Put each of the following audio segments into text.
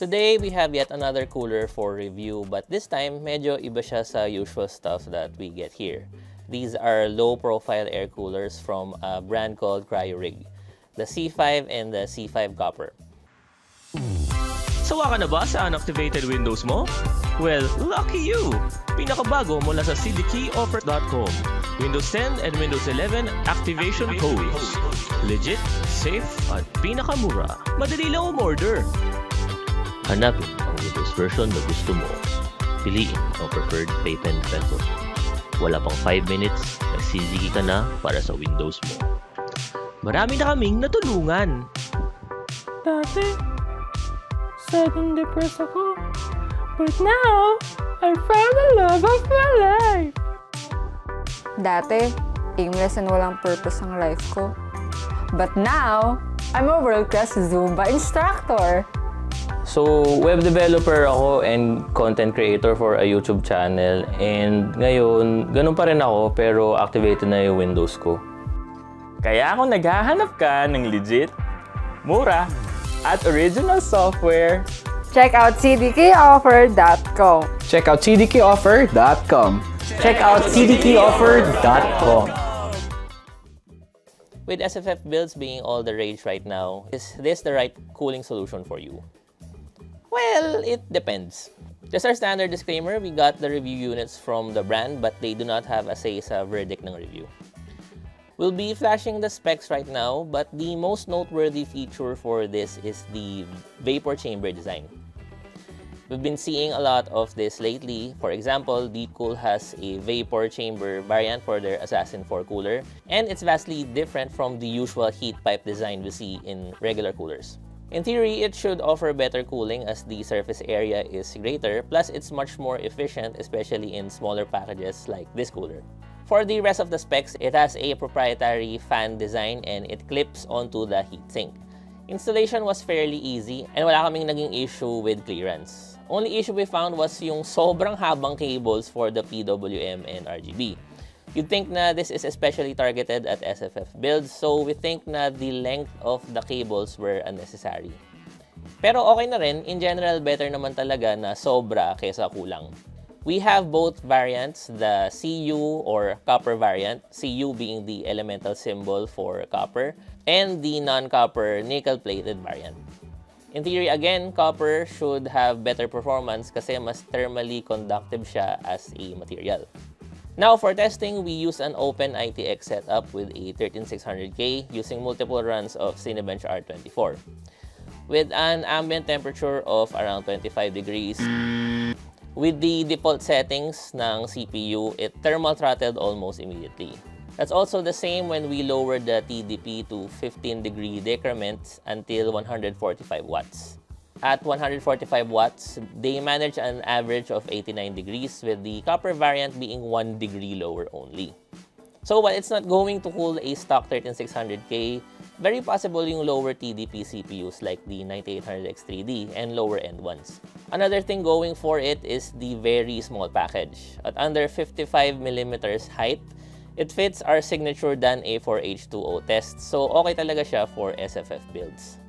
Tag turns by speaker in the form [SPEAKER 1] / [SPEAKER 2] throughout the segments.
[SPEAKER 1] Today, we have yet another cooler for review, but this time, medyo iba siya sa usual stuff that we get here. These are low-profile air coolers from a brand called Cryorig, the C5 and the C5 Copper.
[SPEAKER 2] Sawa ka na ba sa unactivated Windows mo? Well, lucky you! Pinakabago mula sa cdkeyoffer.com. Windows 10 and Windows 11 activation codes. Legit, safe, at pinakamura. Madali lang umorder.
[SPEAKER 1] Hanapin ang Windows version na gusto mo. Piliin ang preferred payment method. Wala pang 5 minutes, nagsisigi ka na para sa Windows mo.
[SPEAKER 2] Marami na kaming natulungan.
[SPEAKER 3] Dati, sad and depressed ako. But now, I found the love of my life.
[SPEAKER 4] Dati, aimless and walang purpose ang life ko. But now, I'm a world-class Zumba instructor.
[SPEAKER 1] So, web developer ako and content creator for a YouTube channel. And ngayon, ganun pa rin ako pero activated na yung Windows ko.
[SPEAKER 5] Kaya kung naghahanap ka ng legit, mura, at original software,
[SPEAKER 4] Check out cdkeyoffer.com.
[SPEAKER 6] Check out cdkeyoffer.com.
[SPEAKER 5] check out cdkeyoffer.com.
[SPEAKER 1] With SFF builds being all the rage right now, is this the right cooling solution for you? Well, it depends. Just our standard disclaimer, we got the review units from the brand but they do not have a say sa verdict ng review. We'll be flashing the specs right now, but the most noteworthy feature for this is the vapor chamber design. We've been seeing a lot of this lately. For example, Deepcool has a vapor chamber variant for their Assassin 4 cooler, and it's vastly different from the usual heat pipe design we see in regular coolers. In theory, it should offer better cooling as the surface area is greater, plus it's much more efficient, especially in smaller packages like this cooler. For the rest of the specs, it has a proprietary fan design and it clips onto the heatsink. Installation was fairly easy and wala kaming naging issue with clearance. Only issue we found was yung sobrang habang cables for the PWM and RGB. You'd think na this is especially targeted at SFF builds, so we think na the length of the cables were unnecessary. Pero okay na rin, in general better naman talaga na sobra kaysa kulang. We have both variants, the CU or copper variant, CU being the elemental symbol for copper, and the non-copper nickel-plated variant. In theory, again, copper should have better performance kasi mas thermally conductive siya as a material. Now, for testing, we use an open ITX setup with a 13600K using multiple runs of Cinebench R24. With an ambient temperature of around 25 degrees, with the default settings ng CPU, it thermal throttled almost immediately. That's also the same when we lowered the TDP to 15-degree decrements until 145 watts. At 145 watts, they managed an average of 89 degrees, with the copper variant being 1 degree lower only. So while it's not going to cool a stock 13600K, very possible yung lower TDP CPUs like the 9800X3D and lower end ones. Another thing going for it is the very small package. At under 55mm height, it fits our signature DAN A4H2O test, so okay talaga siya for SFF builds.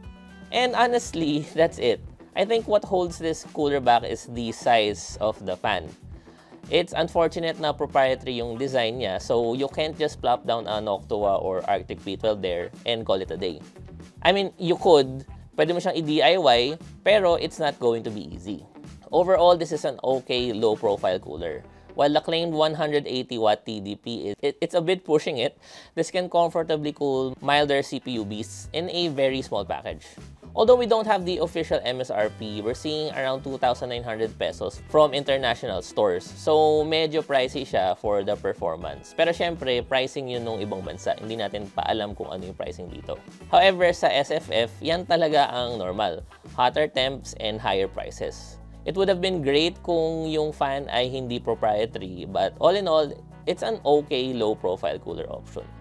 [SPEAKER 1] And honestly, that's it. I think what holds this cooler back is the size of the fan. It's unfortunate na proprietary yung design niya, so you can't just plop down a Noctua or Arctic P12 there and call it a day. I mean, you could, pwede mo siyang i-DIY, pero it's not going to be easy. Overall, this is an okay low-profile cooler. While the claimed 180-watt TDP, it's a bit pushing it, this can comfortably cool milder CPU beasts in a very small package. Although we don't have the official MSRP, we're seeing around 2,900 pesos from international stores. So, medyo pricey siya for the performance. Pero syempre, pricing yun nung ibang bansa. Hindi natin pa alam kung ano yung pricing dito. However, sa SFF, yan talaga ang normal. Hotter temps and higher prices. It would have been great kung yung fan ay hindi proprietary, but all in all, it's an okay low-profile cooler option.